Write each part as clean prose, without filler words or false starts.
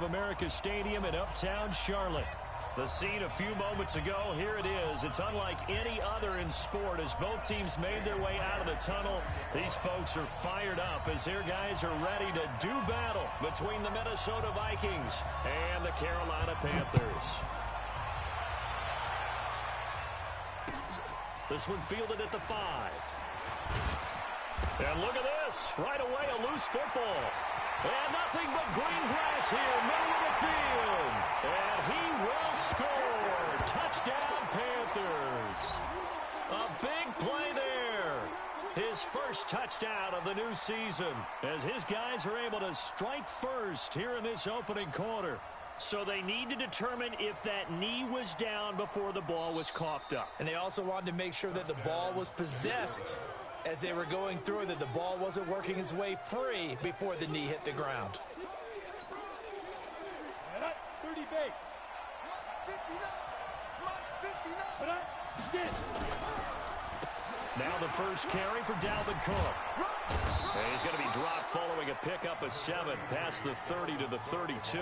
of America Stadium in uptown Charlotte. The scene a few moments ago, here it is. It's unlike any other in sport as both teams made their way out of the tunnel. These folks are fired up as their guys are ready to do battle between the Minnesota Vikings and the Carolina Panthers. This one fielded at the 5. And look at this. Right away, a loose football. And nothing but green grass here, middle of the field. And he will score. Touchdown, Panthers. A big play there. His first touchdown of the new season as his guys are able to strike first here in this opening quarter. So they need to determine if that knee was down before the ball was coughed up. And they also wanted to make sure that the ball was possessed as they were going through, that the ball wasn't working its way free before the knee hit the ground. 30 base. Now the first carry for Dalvin Cook. And he's going to be dropped following a pickup of 7 past the 30 to the 32.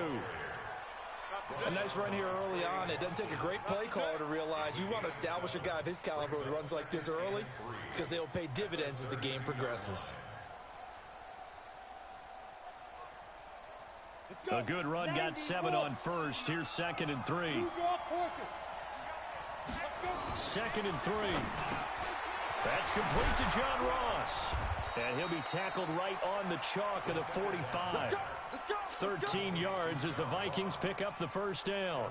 A nice run here early on. It doesn't take a great play caller to realize you want to establish a guy of his caliber who runs like this early because they'll pay dividends as the game progresses. A good run got 7 on first. Here's 2nd and 3. 2nd and 3. That's complete to John Ross. And he'll be tackled right on the chalk of the 45. 13 yards as the Vikings pick up the first down.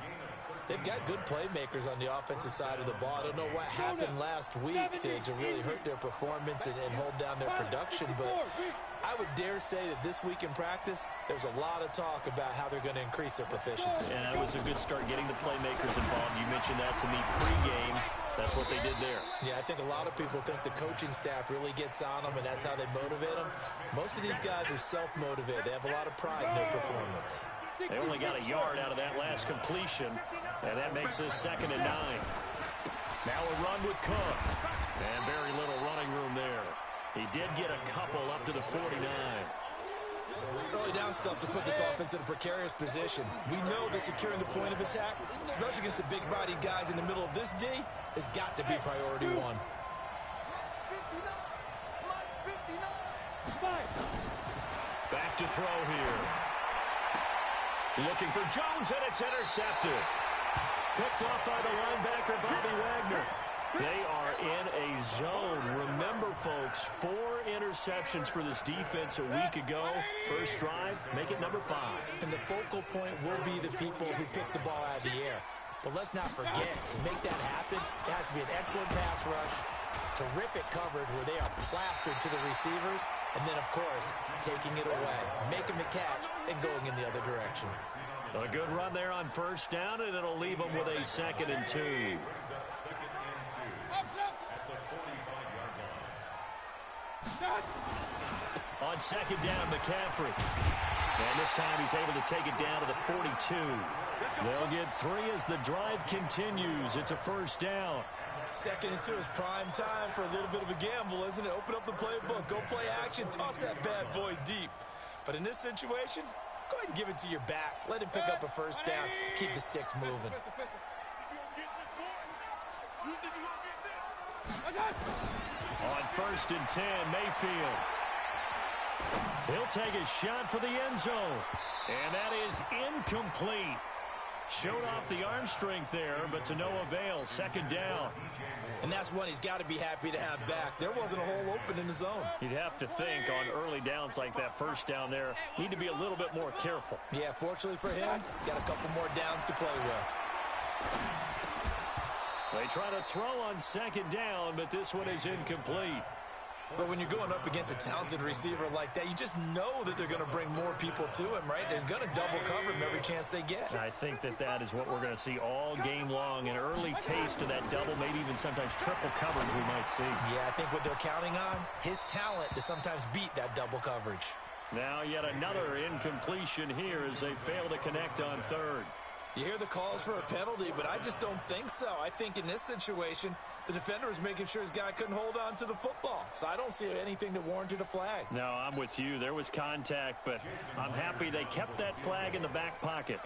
They've got good playmakers on the offensive side of the ball. I don't know what happened last week to really hurt their performance and hold down their production, but I would dare say that this week in practice, there's a lot of talk about how they're going to increase their proficiency. And that was a good start getting the playmakers involved. You mentioned that to me pregame. That's what they did there. Yeah, I think a lot of people think the coaching staff really gets on them, and that's how they motivate them. Most of these guys are self-motivated. They have a lot of pride in their performance. They only got a yard out of that last completion, and that makes this 2nd and 9. Now a run with Cook. And very little running room there. He did get a couple up to the 49. Early down stuff to put this offense in a precarious position. We know that securing the point of attack, especially against the big-bodied guys in the middle of this D, has got to be priority 1. Back to throw here. Looking for Jones, and it's intercepted. Picked off by the linebacker, Bobby Wagner. They are in a zone. Remember, folks, 4 interceptions for this defense a week ago. First drive, make it number 5. And the focal point will be the people who pick the ball out of the air. But let's not forget, to make that happen, it has to be an excellent pass rush, terrific coverage where they are plastered to the receivers, and then, of course, taking it away, making the catch, and going in the other direction. A good run there on first down, and it'll leave them with a 2nd and 2. On 2nd down, McCaffrey. And this time he's able to take it down to the 42. They'll get 3 as the drive continues. It's a first down. 2nd and 2 is prime time for a little bit of a gamble, isn't it? Open up the playbook, go play action, toss that bad boy deep. But in this situation, go ahead and give it to your back. Let him pick up a first down. Keep the sticks moving. On 1st and 10, Mayfield. He'll take a shot for the end zone. And that is incomplete. Showed off the arm strength there, but to no avail. 2nd down. And that's one he's got to be happy to have back. There wasn't a hole open in the zone. You'd have to think on early downs like that first down there, need to be a little bit more careful. Yeah, fortunately for him, got a couple more downs to play with. They try to throw on 2nd down, but this one is incomplete. But when you're going up against a talented receiver like that, you just know that they're going to bring more people to him, right? They're going to double cover him every chance they get. I think that is what we're going to see all game long. An early taste of that double, maybe even sometimes triple coverage we might see. Yeah, I think what they're counting on, his talent to sometimes beat that double coverage. Now yet another incompletion here as they fail to connect on 3rd. You hear the calls for a penalty, but I just don't think so. I think in this situation, the defender was making sure his guy couldn't hold on to the football. So I don't see anything that warranted a flag. No, I'm with you. There was contact, but I'm happy they kept that flag in the back pocket.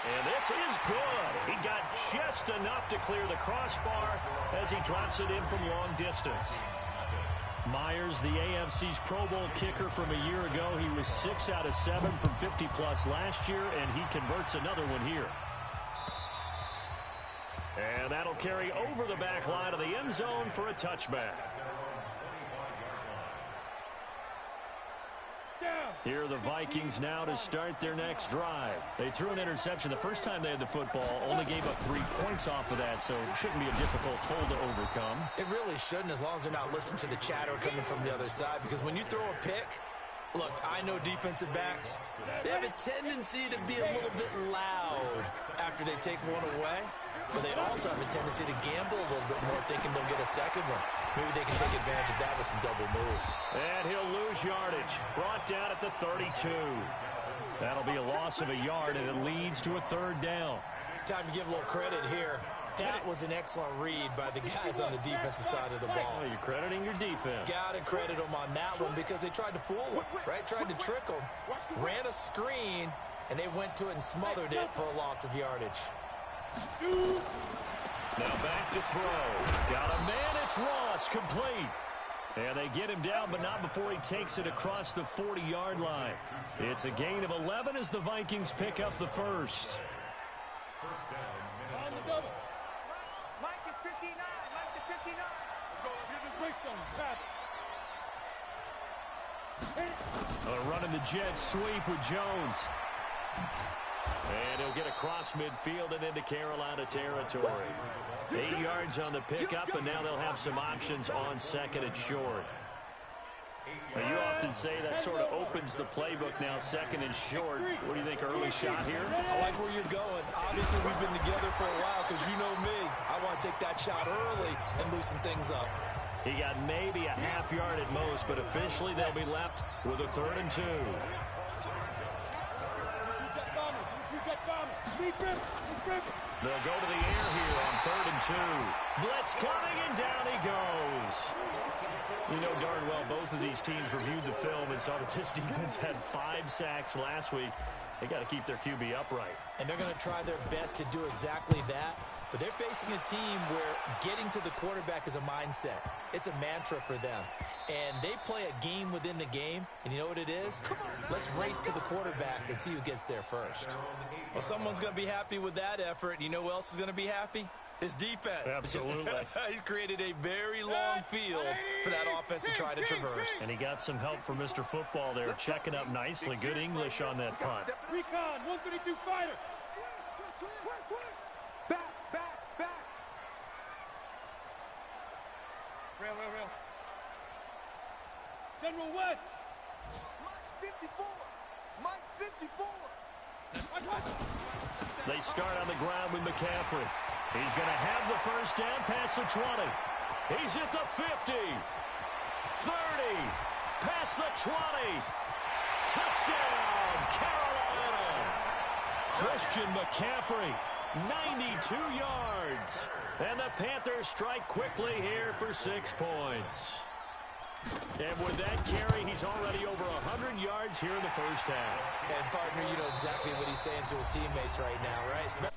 And this is good. He got just enough to clear the crossbar as he drops it in from long distance. Myers, the AFC's Pro Bowl kicker from a year ago. He was 6 out of 7 from 50-plus last year, and he converts another one here. And that'll carry over the back line of the end zone for a touchback. Here are the Vikings now to start their next drive. They threw an interception the first time they had the football, only gave up 3 points off of that, so it shouldn't be a difficult hole to overcome. It really shouldn't, as long as they're not listening to the chatter coming from the other side, because when you throw a pick, look, I know defensive backs, they have a tendency to be a little bit loud after they take one away, but they also have a tendency to gamble a little bit more, thinking they'll get a second one. Maybe they can take advantage of that with some double moves. And he'll lose yardage. Brought down at the 32. That'll be a loss of a yard, and it leads to a 3rd down. Time to give a little credit here. That was an excellent read by the guys on the defensive side of the ball. Well, you're crediting your defense. Got to credit them on that one because they tried to fool them, right? Tried to trick them. Ran a screen, and they went to it and smothered it for a loss of yardage. Now back to throw. Got a man. It's Ross, complete. And they get him down, but not before he takes it across the 40-yard line. It's a gain of 11 as the Vikings pick up the first. On the double. Mike is 59. Mike is 59. Let's go. Let's get this breakstone. Grab it. Running the jet sweep with Jones. And he'll get across midfield and into Carolina territory. 8 yards on the pickup, and now they'll have some options on 2nd and short. Now, you often say that sort of opens the playbook now, 2nd and short. What do you think, early shot here? I like where you're going. Obviously, we've been together for a while because you know me. I want to take that shot early and loosen things up. He got maybe a half yard at most, but officially they'll be left with a 3rd and 2. They'll go to the air here on 3rd and 2. Blitz coming, and down he goes. You know darn well both of these teams reviewed the film and saw that this defense had 5 sacks last week. They got to keep their QB upright. And they're going to try their best to do exactly that. But they're facing a team where getting to the quarterback is a mindset. It's a mantra for them. And they play a game within the game. And you know what it is? Let's race to the quarterback and see who gets there first. Well, someone's going to be happy with that effort. And you know who else is going to be happy? His defense. Absolutely. He's created a very long field for that offense to try to traverse. And he got some help from Mr. Football there, checking up nicely. Good English on that punt. Recon, 132 fighter. Back. Rail. General West. Mike 54. They start on the ground with McCaffrey. He's going to have the first down past the 20. He's at the 50. 30. Past the 20. Touchdown, Carolina. Christian McCaffrey, 92 yards. And the Panthers strike quickly here for 6 points. And with that carry, he's already over 100 yards here in the first half. And, partner, you know exactly what he's saying to his teammates right now, right?